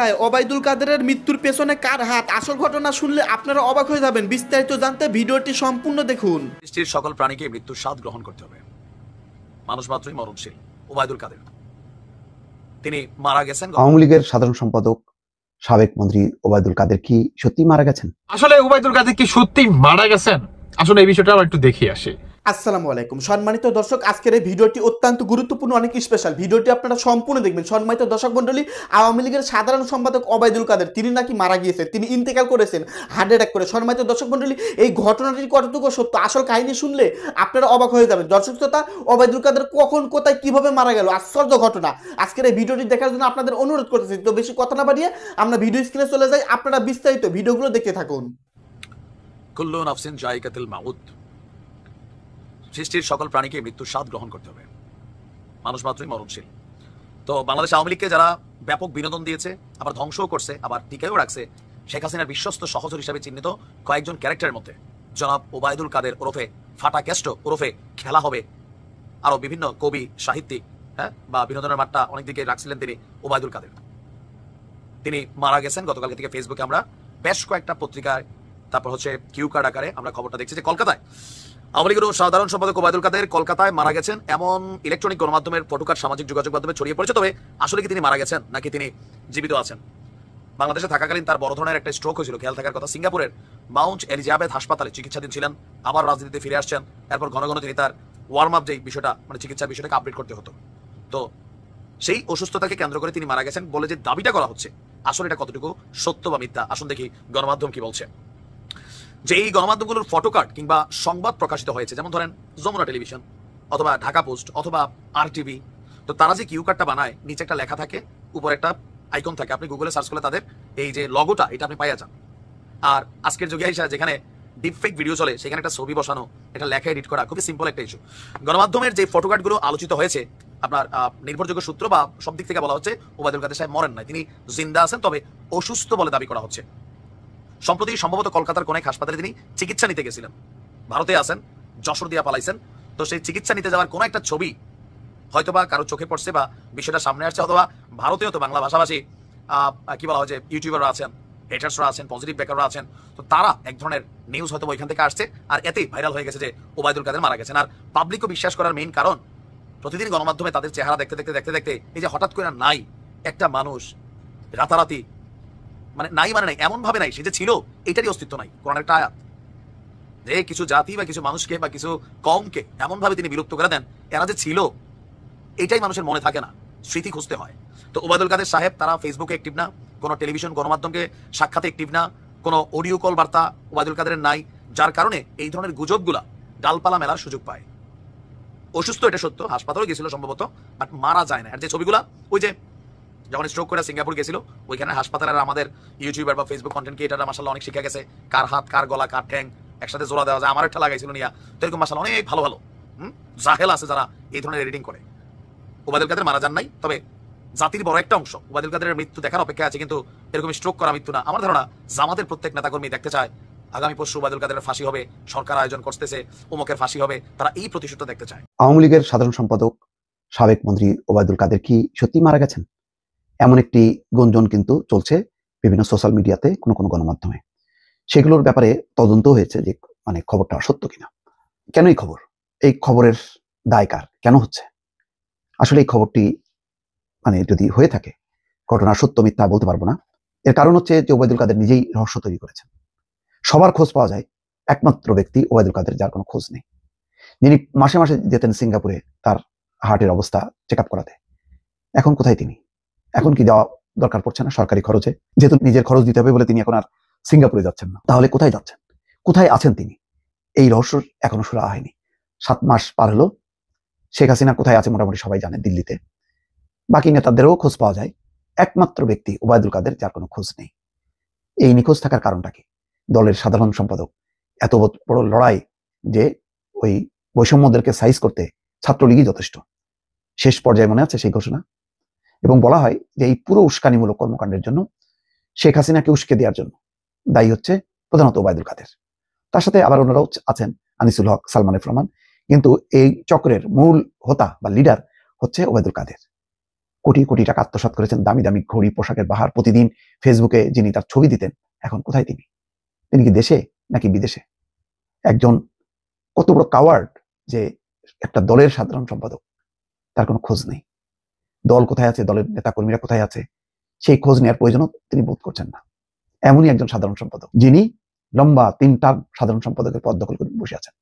কলকাতায় ওবায়দুল কাদেরের মৃত্যুর পেছনে কার হাত? আসল ঘটনা শুনলে আপনারা অবাক হয়ে যাবেন। বিস্তারিত জানতে ভিডিওটি সম্পূর্ণ দেখুন। সৃষ্টির সকল প্রাণীকে মৃত্যুর স্বাদ গ্রহণ করতে হবে। মানুষ মাত্রই মরণশীল। ওবায়দুল কাদের তিনি মারা গেছেন। আওয়ামী লীগের সাধারণ সম্পাদক সাবেক মন্ত্রী ওবায়দুল কাদের কি সত্যি মারা গেছেন? আসলে ওবায়দুল কাদের কি সত্যি মারা গেছেন? আসলে এই বিষয়টা আমরা একটু দেখে আসি। আসসালামু আলাইকুম সম্মানিত দর্শক, আজকের এই ভিডিওটি অত্যন্ত গুরুত্বপূর্ণ, অনেক স্পেশাল। ভিডিওটি আপনারা সম্পূর্ণ দেখবেন। সম্মানিত দর্শক মণ্ডলী, আওয়ামী লীগের সাধারণ সম্পাদক ওবায়দুল কাদের তিনি নাকি মারা গিয়েছেন, তিনি ইন্তেকাল করেছেন হার্ট অ্যাটাক করে। সম্মানিত দর্শক মণ্ডলী, এই ঘটনাটি কতটুকু সত্য, আসল কাহিনী শুনলে আপনারা অবাক হয়ে যাবেন। দর্শক শ্রোতা, ওবায়দুল কাদের কখন, কোথায়, কিভাবে মারা গেল, আশ্চর্য ঘটনা। আজকের এই ভিডিওটি দেখার জন্য আপনাদের অনুরোধ করতেছি। তো বেশি কথা না বাড়িয়ে আমরা ভিডিও স্ক্রিনে চলে যাই, আপনারা বিস্তারিত ভিডিওগুলো দেখতে থাকুন। কুল্লু নাফসিন জায়কাতুল মাউত। সৃষ্টির সকল প্রাণীকে মৃত্যুর স্বাদ গ্রহণ করতে হবে। মানুষ মাত্রই মরণশীল। তো বাংলাদেশ আওয়ামী লীগকে যারা ব্যাপক বিনোদন দিয়েছে, আবার ধ্বংসও করছে, আবার টিকেও রাখছে, শেখ হাসিনার বিশ্বস্ত সহচর হিসাবে চিহ্নিত কয়েকজন ক্যারেক্টারের মধ্যে জনাব ওবায়দুল কাদের ওরফে ফাটা ক্যাস্টো ওরফে খেলা হবে, আরো বিভিন্ন কবি সাহিত্যিক, বা বিনোদনের মাঠটা অনেক দিকে রাখছিলেন তিনি ওবায়দুল কাদের। তিনি মারা গেছেন গতকালকে থেকে ফেসবুকে আমরা বেশ কয়েকটা পত্রিকায়, তারপর হচ্ছে কিউ কার্ড আকারে আমরা খবরটা দেখছি যে কলকাতায় আওয়ামী লীগের সাধারণ সম্পাদক ওবায়দুল কাদের কলকাতায় মারা গেছেন এমন ইলেকট্রনিক গণমাধ্যমের ফটোকার্ড সামাজিক যোগাযোগ মাধ্যমে ছড়িয়ে পড়েছে। তবে আসলে কি তিনি মারা গেছেন নাকি তিনি জীবিত আছেন? বাংলাদেশে থাকাকালীন তার বড় ধরনের একটা স্ট্রোক হয়েছিল, খেয়াল থাকার কথা। সিঙ্গাপুরের মাউন্ট এলিজাবেথ হাসপাতালে চিকিৎসাধীন ছিলেন, আবার রাজনীতিতে ফিরে আসছেন। এরপর ঘন ঘন তিনি তার ওয়ার্ম আপ যেই বিষয়টা, মানে চিকিৎসার বিষয়টাকে আপডেট করতে হতো। তো সেই অসুস্থতাকে কেন্দ্র করে তিনি মারা গেছেন বলে যে দাবিটা করা হচ্ছে, আসলে এটা কতটুকু সত্য বা মিথ্যা, আসুন দেখি গণমাধ্যম কি বলছে। যে এই গণমাধ্যমগুলোর ফটোকার্ড কিংবা সংবাদ প্রকাশিত হয়েছে, যেমন ধরেন যমুনা টেলিভিশন অথবা ঢাকা পোস্ট অথবা RTV, তো তারা যে কিউ কার্ডটা বানায়, নিচে একটা লেখা থাকে, উপরে একটা আইকন থাকে। আপনি গুগলে সার্চ করলে তাদের এই যে লগোটা, এটা আপনি পাইয়া যান। আর আজকের যুগে এসে যেখানে ডিপফেক ভিডিও চলে, সেখানে একটা ছবি বসানো, এটা লেখা এডিট করা খুবই সিম্পল একটা ইস্যু। গণমাধ্যমের যে ফটোকার্ডগুলো আলোচিত হয়েছে, আপনার নির্ভরযোগ্য সূত্র বা সব দিক থেকে বলা হচ্ছে ওবায়দুল কাদের সাহেব মরেন নাই, তিনি জিন্দা আছেন, তবে অসুস্থ বলে দাবি করা হচ্ছে। সম্প্রতি সম্ভবত কলকাতার কোন এক হাসপাতালে তিনি চিকিৎসা নিতে গেছিলেন, ভারতে আছেন, যশোর দিয়া পালাইছেন। তো সেই চিকিৎসা নিতে যাওয়ার কোন একটা ছবি হয়তোবা কারো চোখে পড়ছে বা বিষয়টা সামনে আসছে, অথবা ভারতেও তো বাংলা ভাষাভাষী কি বলা হয় যে ইউটিউবাররা আছেন, হেটার্সরা আছেন, পজিটিভ বেকাররা আছেন, তো তারা এক ধরনের নিউজ হয়তো ওইখান থেকে আসছে, আর এতেই ভাইরাল হয়ে গেছে যে ওবায়দুল কাদের মারা গেছেন। আর পাবলিকও বিশ্বাস করার মেইন কারণ, প্রতিদিন গণমাধ্যমে তাদের চেহারা দেখতে দেখতে দেখতে দেখতে এই যে হঠাৎ করে নাই একটা মানুষ রাতারাতি, মানে নাই মানে নাই, এমন ভাবে নাই সে যে ছিল এটারই অস্তিত্ব নাই। কোরআনের একটা আয়াত যে কিছু জাতি বা কিছু মানুষকে বা কিছু কমকে এমন ভাবে তিনি বিলুপ্ত করে দেন, এরা যে ছিল এটাই মানুষের মনে থাকে না, স্মৃতি খুঁজতে হয়। তো ওবায়দুল কাদের সাহেব তারা ফেসবুকে অ্যাক্টিভ না, কোনো টেলিভিশন গণমাধ্যমকে সাক্ষাতে অ্যাক্টিভ না, কোনো অডিও কল বার্তা ওবায়দুল কাদের নাই, যার কারণে এই ধরনের গুজবগুলা ডালপালা মেলার সুযোগ পায়। অসুস্থ এটা সত্য, হাসপাতালে গেছিল সম্ভবত, বাট মারা যায় না। আর যে ছবিগুলা, ওই যে যখন স্ট্রোক করে সিঙ্গাপুর গেছিল, ওইখানে হাসপাতালের আমাদের ইউটিউবার বা ফেসবুক কন্টেন্ট ক্রিয়েটাররা মাশাআল্লাহ অনেক শিখে গেছে, কার হাত, কার গলা, কার ঠ্যাং একসাথে জোড়া দেওয়া যায়। আমার একটা লাগাইছিল নিয়া, তো এরকম মাশাআল্লাহ অনেক ভালো ভালো জাহেল আছে যারা এই ধরনের এডিটিং করে। ওবায়দুল কাদের মারা যান নাই, তবে জাতির বড় একটা অংশ ওবায়দুল কাদের মৃত্যু দেখার অপেক্ষা আছে, কিন্তু এরকম স্ট্রোক করা মৃত্যু না। আমার ধারণা জামাতের প্রত্যেক নেতাকর্মী দেখতে চায় আগামী পরশু ওবায়দুল কাদের ফাঁসি হবে, সরকার আয়োজন করতেছে, অমুকের ফাঁসি হবে, তারা এই প্রতিশোধটা দেখতে চায়। আওয়ামী লীগের সাধারণ সম্পাদক সাবেক মন্ত্রী ওবায়দুল কাদের কি সত্যি মারা গেছেন? এমন একটি গুঞ্জন কিন্তু চলছে বিভিন্ন সোশ্যাল মিডিয়াতে, কোনো কোনো গণমাধ্যমে। সেগুলোর ব্যাপারে তদন্ত হয়েছে যে মানে খবরটা সত্য কিনা। কেন এই খবর, এই খবরের দায় কার, কেন হচ্ছে? আসলে এই খবরটি মানে যদি হয়ে থাকে, ঘটনা সত্য মিথ্যা বলতে পারবো না। এর কারণ হচ্ছে যে ওবায়দুল কাদের নিজেই রহস্য তৈরি করেছেন। সবার খোঁজ পাওয়া যায়, একমাত্র ব্যক্তি ওবায়দুল কাদের যার কোনো খোঁজ নেই, যিনি মাসে মাসে যেতেন সিঙ্গাপুরে তার হার্টের অবস্থা চেক আপ করাতে। এখন কোথায় তিনি? এখন কি যাওয়া দরকার পড়ছে না সরকারি খরচে? যেহেতু নিজের খরচ দিতে হবে বলে তিনি এখন আর সিঙ্গাপুরে যাচ্ছেন না। তাহলে কোথায় যাচ্ছেন, কোথায় আছেন তিনি? এই রহস্য এখনো সুরা হয়নি। 7 মাস পার হলো, শেখ হাসিনা কোথায় আছে মোটামুটি সবাই জানে, দিল্লিতে। বাকি নেতাদেরও খোঁজ পাওয়া যায়, একমাত্র ব্যক্তি ওবায়দুল কাদের যার কোনো খোঁজ নেই। এই নিখোঁজ থাকার কারণটা কি? দলের সাধারণ সম্পাদক, এত বড় লড়াই যে ওই বৈষম্যদেরকে সাইজ করতে ছাত্রলীগই যথেষ্ট। শেষ পর্যায়ে মনে আছে সেই ঘোষণা, এবং বলা হয় যে এই পুরো উস্কানিমূলক কর্মকাণ্ডের জন্য, শেখ হাসিনাকে উস্কে দেওয়ার জন্য দায়ী হচ্ছে প্রধানত ওবায়দুল কাদের। তার সাথে আবার ওনারাও আছেন, আনিসুল হক, সালমান এফ রহমান, কিন্তু এই চক্রের মূল হোতা বা লিডার হচ্ছে ওবায়দুল কাদের। কোটি কোটি টাকা আত্মসাৎ করেছেন, দামি দামি ঘড়ি, পোশাকের বাহার, প্রতিদিন ফেসবুকে যিনি তার ছবি দিতেন, এখন কোথায় তিনি? তিনি কি দেশে নাকি বিদেশে? একজন কত বড় কাওয়ার্ড যে একটা দলের সাধারণ সম্পাদক, তার কোনো খোঁজ নেই। দল কোথায় আছে, দলের নেতা কর্মীরা কোথায় আছে, সেই খোঁজ নেওয়ার প্রয়োজনও তিনি বোধ করছেন না। এমনই একজন সাধারণ সম্পাদক, যিনি লম্বা 3 টার্ম সাধারণ সম্পাদকের পদ দখল করে বসে আছেন,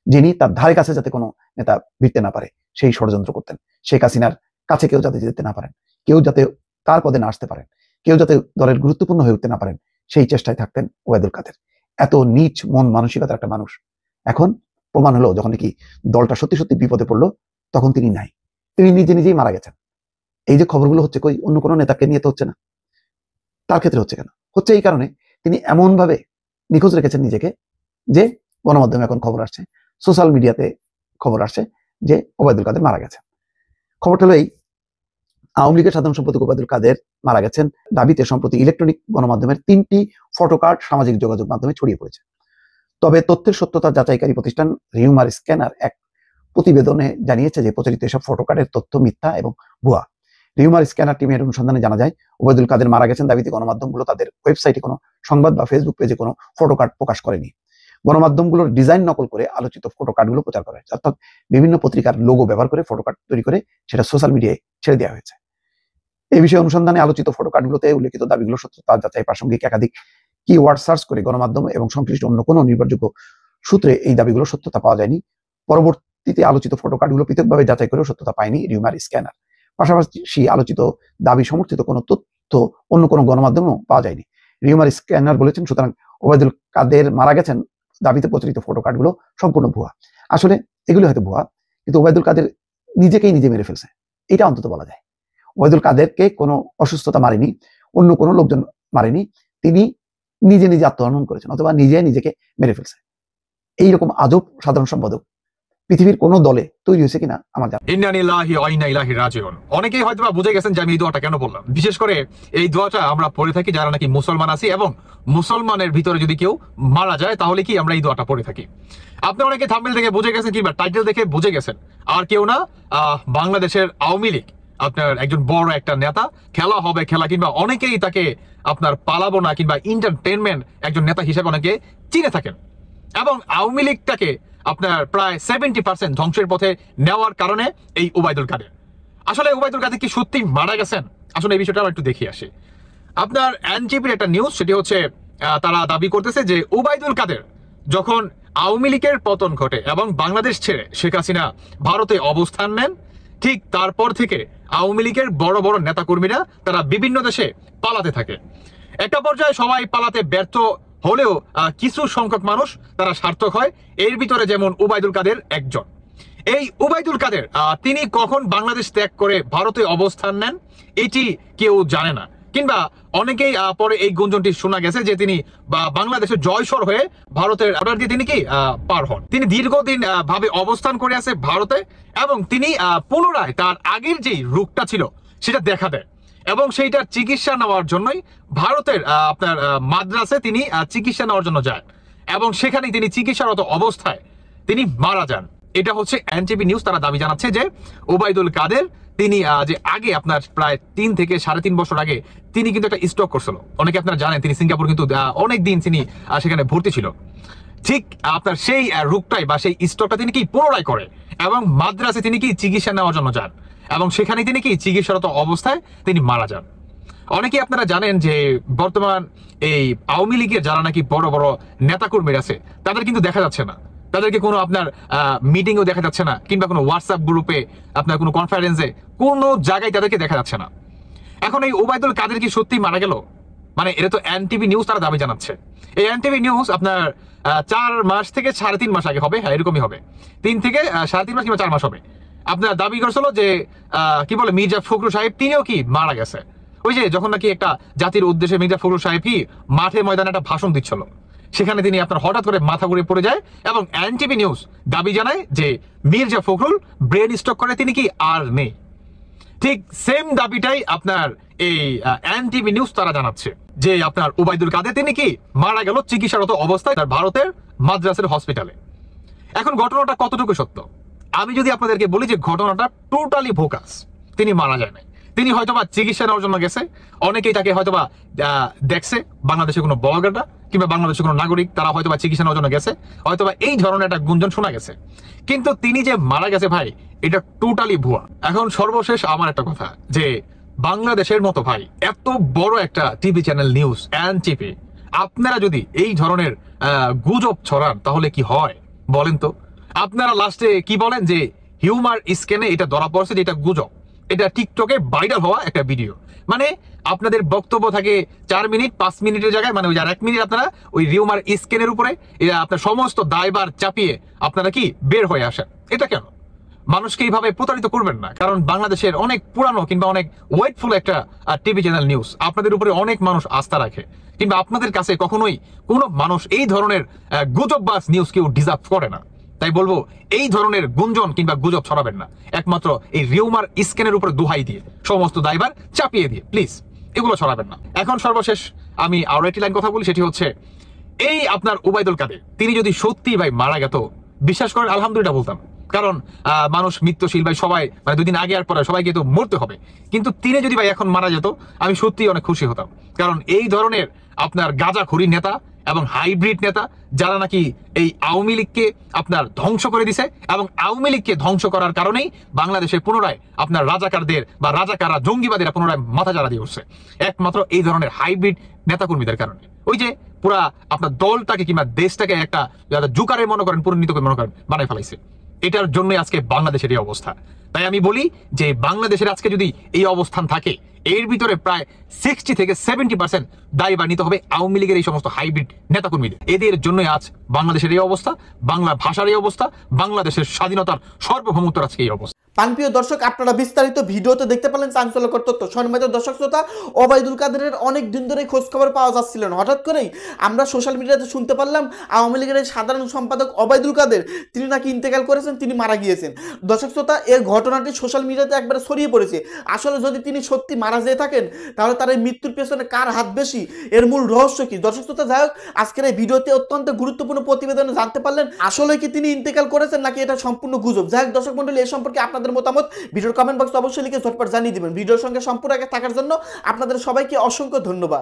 যিনি তার ধারে কাছে যাতে কোনো নেতা ভিড়তে না পারে সেই ষড়যন্ত্র করতেন। শেখ হাসিনার কাছে কেউ যাতে যেতে না পারেন, কেউ যাতে তার পদে না আসতে পারেন, কেউ যাতে দলের গুরুত্বপূর্ণ হয়ে উঠতে না পারেন, সেই চেষ্টায় থাকতেন ওবায়দুল কাদের। এত নীচ মন মানসিকতার একটা মানুষ এখন প্রমাণ হলো, যখন নাকি দলটা সত্যি সত্যি বিপদে পড়লো, তখন তিনি নাই, তিনি নিজে নিজেই মারা গেছেন। এই যে খবরগুলো হচ্ছে, কই অন্য কোনো নেতাকে নিয়ে তো হচ্ছে না, তার ক্ষেত্রে হচ্ছে কেন? হচ্ছে এই কারণে তিনি এমন ভাবে নিখোঁজ রেখেছেন নিজেকে যে গণমাধ্যমে এখন খবর আসছে, সোশ্যাল মিডিয়াতে খবর আসছে যে ওবায়দুল কাদের মারা গেছে। খবরটা হলো এই, আওয়ামী লীগের সাধারণ সম্পাদক ওবায়দুল কাদের মারা গেছেন দাবিতে সম্প্রতি ইলেকট্রনিক গণমাধ্যমের 3টি ফটোকার্ড সামাজিক যোগাযোগ মাধ্যমে ছড়িয়ে পড়েছে। তবে তথ্যের সত্যতা যাচাইকারী প্রতিষ্ঠান রিউমার স্ক্যানার এক প্রতিবেদনে জানিয়েছে যে প্রচারিত এসব ফটোকার্ডের তথ্য মিথ্যা এবং ভুয়া। রিউমার স্ক্যানার টিমের অনুসন্ধানে জানা যায়, ওবায়দুল কাদের মারা গেছেন দাবিতে গণমাধ্যমগুলো তাদের ওয়েবসাইটে কোনো সংবাদ বা ফেসবুক পেজে কোনো ফটোকার্ড প্রকাশ করেনি। গণমাধ্যমগুলোর ডিজাইন নকল করে আলোচিত ফটোকার্ডগুলো প্রচার করা হয়েছে, অর্থাৎ বিভিন্ন পত্রিকার লোগো ব্যবহার করে ফটোকার্ড তৈরি করে সেটা সোশ্যাল মিডিয়ায় ছেড়ে দেওয়া হয়েছে। এই বিষয়ে অনুসন্ধানে আলোচিত ফটোকার্ডগুলোতে উল্লেখিত দাবিগুলো সত্যতা যাচাই প্রাসঙ্গিক একাধিক কিওয়ার্ড সার্চ করে গণমাধ্যম এবং সংশ্লিষ্ট অন্য কোনো নির্ভরযোগ্য সূত্রে এই দাবিগুলো সত্যতা পাওয়া যায়নি। পরবর্তীতে আলোচিত ফটোকার্ডগুলো পৃথকভাবে যাচাই করেও সত্যতা পায়নি রিউমার স্ক্যানার। পাশাপাশি আলোচিত দাবি সমর্থিত কোনো তথ্য অন্য কোনো গণমাধ্যমেও পাওয়া যায়নি। রিউমার স্ক্যানার বলেছেন, সুতরাং ওবায়দুল কাদের মারা গেছেন দাবিতে প্রচলিত ফটোকার্ডগুলো সম্পূর্ণ ভুয়া। আসলে এগুলো হয়তো ভুয়া, কিন্তু ওবায়দুল কাদের নিজেকেই নিজে মেরে ফেলছে, এটা অন্তত বলা যায়। ওবায়দুল কাদেরকে কোনো অসুস্থতা মারেনি, অন্য কোনো লোকজন মারেনি, তিনি নিজে নিজে আত্মহনন করেছেন অথবা নিজে নিজেকে মেরে ফেলছে। এইরকম আজব সাধারণ সম্পাদক পৃথিবীর কোনো দলে তৈরি হয়েছে কিনা আমার জানা। ইন্না লিল্লাহি ওয়া ইন্না ইলাইহি রাজিউন। অনেকেই হয়তো বুঝে গেছেন যে আমি এই দোয়াটা কেন বললাম। বিশেষ করে এই দোয়াটা আমরা পড়ে থাকি যারা নাকি মুসলমান আছি, এবং মুসলমানের ভিতরে যদি কেউ মারা যায় তাহলে কি আমরা এই দোয়াটা পড়ে থাকি। আপনি অনেকে থাম্বনেল দেখে বুঝে গেছেন কিংবা টাইটেল দেখে বুঝে গেছেন, আর কেউ না, বাংলাদেশের আওয়ামী লীগ আপনার একজন বড় একটা নেতা, খেলা হবে খেলা, কিংবা অনেকেই তাকে আপনার পালাবো না কিংবা এন্টারটেনমেন্ট একজন নেতা হিসেবে অনেকে চিনে থাকেন। এবং আওয়ামী লীগটাকে আপনার প্রায় 70% ধ্বংসের পথে নেওয়ার কারণে এই ওবায়দুল কাদের। আসলে ওবায়দুল কাদের কি সত্যি মারা গেছেন? আসলে এই বিষয়টা একটু দেখে আসি। আপনার এনটিভির একটা নিউজ, সেটি হচ্ছে তারা দাবি করতেছে যে ওবায়দুল কাদের যখন আওয়ামী লীগের পতন ঘটে এবং বাংলাদেশ ছেড়ে শেখ হাসিনা ভারতে অবস্থান নেন, ঠিক তারপর থেকে আওয়ামী লীগের বড় বড় নেতাকর্মীরা তারা বিভিন্ন দেশে পালাতে থাকে। একটা পর্যায়ে সবাই পালাতে ব্যর্থ হলেও কিছু সংখ্যক মানুষ তারা সার্থক হয়, এর ভিতরে যেমন ওবায়দুল কাদের একজন। এই ওবায়দুল কাদের তিনি কখন বাংলাদেশ ত্যাগ করে ভারতে অবস্থান নেন এটি কেউ জানে না, কিংবা অনেকেই পরে এই গুঞ্জনটি শোনা গেছে যে তিনি বাংলাদেশের জয়সর হয়ে ভারতের অর্ডার দিয়ে তিনি কি পার হন। তিনি দীর্ঘদিন ভাবে অবস্থান করে আছে ভারতে, এবং তিনি পুনরায় তার আগের যেই রূপটা ছিল সেটা দেখা দেয়, এবং সেইটার চিকিৎসা নেওয়ার জন্যই ভারতের আপনার মাদ্রাসে তিনি চিকিৎসা নেওয়ার জন্য যান, এবং সেখানেই তিনি চিকিৎসারত অবস্থায় তিনি মারা যান। এটা হচ্ছে এনটিভি নিউজ, তারা দাবি জানাচ্ছে যে ওবায়দুল কাদের তিনি যে আগে আপনার প্রায় 3 থেকে 3.5 বছর আগে তিনি কিন্তু একটা স্ট্রোক করছিল। অনেকে আপনারা জানেন তিনি সিঙ্গাপুর কিন্তু অনেক দিন তিনি সেখানে ভর্তি ছিল। ঠিক আপনার সেই রোগটাই বা সেই স্ট্রোকটা তিনি কি পুনরায় করে, এবং মাদ্রাসে তিনি কি চিকিৎসা নেওয়ার জন্য যান, এবং সেখানে তিনি কি চিকিৎসারত অবস্থায় তিনি মারা যান। অনেকেই আপনারা জানেন যে বর্তমান এই আওয়ামী লীগের যারা নাকি বড় বড় নেতাকর্মীরা আছে তাদের কিন্তু দেখা যাচ্ছে না, তাদেরকে কোনো আপনার মিটিংও দেখা যাচ্ছে না, কিংবা কোনো হোয়াটসঅ্যাপ গ্রুপে আপনার কোনো কনফারেন্সে কোনো জায়গায় তাদেরকে দেখা যাচ্ছে না। এখন এই ওবায়দুল কাদের কি সত্যি মারা গেল? মানে এটা তো এনটিভি নিউজ তারা দাবি জানাচ্ছে। এই এনটিভি নিউজ আপনার 4 মাস থেকে 3.5 মাস আগে হবে, হ্যাঁ এরকমই হবে, 3 থেকে 3.5 মাস কিংবা 4 মাস হবে। আপনার দাবি করছিল যে কি বলে মির্জা ফখরুল সাহেব তিনিও কি মারা গেছে। ওই যে যখন নাকি একটা জাতির উদ্দেশ্যে মির্জা ফখরুল সাহেব কি মাঠে ময়দানে একটা ভাষণ দিচ্ছিল, সেখানে তিনি আপনার হঠাৎ করে মাথা ঘুরে পড়ে যায়, এবং এনটিভি নিউজ দাবি জানায় যে মির্জা ফখরুল ব্রেন স্ট্রোক করে তিনি কি আর নেই। ঠিক সেম দাবিটাই আপনার এই এনটিভি নিউজ তারা জানাচ্ছে যে আপনার ওবায়দুল কাদের তিনি কি মারা গেল চিকিৎসারত অবস্থায় তার ভারতের মাদ্রাসের হসপিটালে। এখন ঘটনাটা কতটুকু সত্য আমি যদি আপনাদেরকে বলি যে ঘটনাটা টোটালি ভোকাস, তিনি মারা যায় নাই, তিনি হয়তোবা চিকিৎসা নেওয়ার জন্য গেছে, অনেকেই তাকে হয়তোবা দেখছে, বাংলাদেশের কোনো ব্লগাররা কিংবা বাংলাদেশের কোনো নাগরিক তারা হয়তোবা চিকিৎসা নেওয়ার জন্য গেছে, হয়তোবা এই ধরনের একটা গুঞ্জন শোনা গেছে। কিন্তু তিনি যে মারা গেছে ভাই, এটা টোটালি ভুয়া। এখন সর্বশেষ আমার একটা কথা, যে বাংলাদেশের মতো ভাই এত বড় একটা TV channel news and TV, আপনারা যদি এই ধরনের গুজব ছড়ান তাহলে কি হয় বলেন তো? আপনারা লাস্টে কি বলেন যে হিউমার স্ক্যানে এটা ধরা পড়ছে যে এটা গুজব, এটা টিকটকে ভাইরাল হওয়া একটা ভিডিও। মানে আপনাদের বক্তব্য থাকে 4 মিনিট 5 মিনিটের জায়গায় মানে ওই 1 মিনিট আপনারা ওই হিউমার স্ক্যানের উপরে আপনার সমস্ত দায়ভার চাপিয়ে আপনারা কি বের হয়ে আসেন। এটা কেন? মানুষকে এইভাবে প্রতারিত করবেন না, কারণ বাংলাদেশের অনেক পুরানো কিংবা অনেক ওয়েটফুল একটা টিভি চ্যানেল নিউজ, আপনাদের উপরে অনেক মানুষ আস্থা রাখে, কিংবা আপনাদের কাছে কখনোই কোনো মানুষ এই ধরনের গুজববাজ নিউজ কেউ ডিজার্ভ করে না। তাই বলবো এই ধরনের গুঞ্জন কিংবা গুজব ছড়াবেন না, একমাত্র এই রিউমার স্ক্যানের উপরে দোহাই দিয়ে সমস্ত দায়ভার চাপিয়ে দিয়ে প্লিজ এগুলো ছড়াবেন না। এখন সর্বশেষ আমি আরো একটি লাইন কথা বলি, সেটি হচ্ছে এই আপনার ওবায়দুল কাদের তিনি যদি সত্যি ভাই মারা গেত, বিশ্বাস করেন আলহামদুলিল্লাহ বলতাম, কারণ মানুষ মৃত্যুশীল ভাই, সবাই মানে 2 দিন আগে আর পরে সবাইকে তো মরতে হবে। কিন্তু তিনি যদি ভাই এখন মারা যেত, আমি সত্যি অনেক খুশি হতাম, কারণ এই ধরনের আপনার গাঁজাখুরি নেতা এবং হাইব্রিড নেতা যারা নাকি এই আওয়ামী লীগকে আপনার ধ্বংস করে দিছে, এবং আওয়ামী লীগকে ধ্বংস করার কারণেই বাংলাদেশে পুনরায় আপনার রাজাকারদের বা রাজাকাররা জঙ্গিবাদীরা পুনরায় মাথা চারা দিয়ে উঠছে, একমাত্র এই ধরনের হাইব্রিড নেতাকর্মীদের কারণে। ওই যে পুরা আপনার দলটাকে কিংবা দেশটাকে একটা জুকারে মনে করেন, পরিণত করে মনে করেন বানাই ফেলাইছে। এটার জন্যই আজকে বাংলাদেশের এই অবস্থা। তাই আমি বলি যে বাংলাদেশের আজকে যদি এই অবস্থান থাকে, এর ভিতরে প্রায় 60 থেকে 70% দায়ভার নিতে হবে আওয়ামী লীগের এই সমস্ত হাইব্রিড নেতাকর্মীদের। এদের জন্যই আজ বাংলাদেশের এই অবস্থা, বাংলা ভাষার এই অবস্থা, বাংলাদেশের স্বাধীনতার সার্বভৌমত্বের আজকে এই অবস্থা। প্রিয় দর্শক, আপনারা বিস্তারিত ভিডিওতে দেখতে পেলেন চাঞ্চল্যকর তথ্য। সম্মানিত দর্শক শ্রোতা, ওবায়দুল কাদেরের অনেক দিন ধরে খোঁজ খবর পাওয়া যাচ্ছিল না, হঠাৎ করেই আমরা সোশ্যাল মিডিয়াতে শুনতে পারলাম আওয়ামী লীগের এই সাধারণ সম্পাদক ওবায়দুল কাদের তিনি নাকি ইন্তেকাল করেছেন, তিনি মারা গিয়েছেন। দর্শক শ্রোতা, এর ঘটনাটি সোশ্যাল মিডিয়াতে একবারে ছড়িয়ে পড়েছে। আসলে যদি তিনি সত্যি মারা যেয়ে থাকেন, তাহলে তার এই মৃত্যুর পেছনে কার হাত বেশি, এর মূল রহস্য কি? দর্শক শ্রোতা, যাই হোক, আজকের এই ভিডিওতে অত্যন্ত গুরুত্বপূর্ণ প্রতিবেদনে জানতে পারলেন আসলে কি তিনি ইন্তেকাল করেছেন নাকি এটা সম্পূর্ণ গুজব। যাই হোক দর্শক মণ্ডলী, এই সম্পর্কে আপনাদের মতামত ভিডিওর কমেন্ট বক্সে অবশ্যই লিখে ঝটপট জানিয়ে দিবেন। ভিডিওর সঙ্গে সম্পূর্ণ আগে থাকার জন্য আপনাদের সবাইকে অসংখ্য ধন্যবাদ।